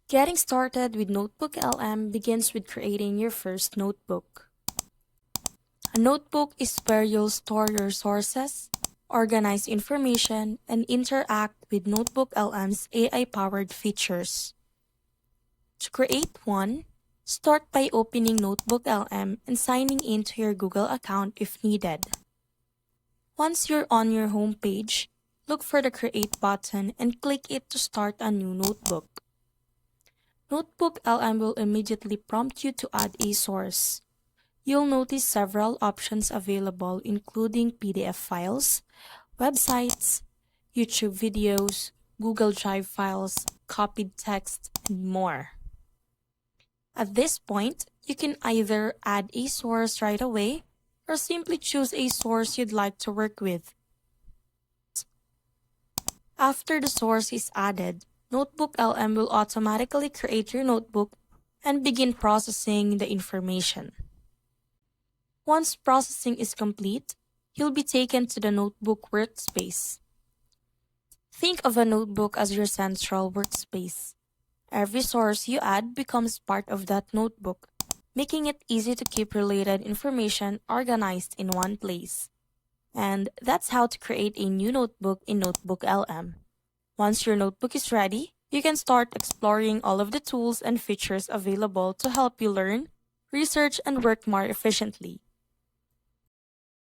Getting started with NotebookLM begins with creating your first notebook. A notebook is where you'll store your sources, organize information, and interact with NotebookLM's AI-powered features. To create one, start by opening NotebookLM and signing in to your Google account if needed. Once you're on your home page, look for the Create button and click it to start a new notebook. NotebookLM will immediately prompt you to add a source. You'll notice several options available, including PDF files, websites, YouTube videos, Google Drive files, copied text, and more. At this point, you can either add a source right away or simply choose a source you'd like to work with. After the source is added, NotebookLM will automatically create your notebook and begin processing the information. Once processing is complete, you'll be taken to the notebook workspace. Think of a notebook as your central workspace. Every source you add becomes part of that notebook, making it easy to keep related information organized in one place. And that's how to create a new notebook in NotebookLM. Once your notebook is ready, you can start exploring all of the tools and features available to help you learn, research, and work more efficiently.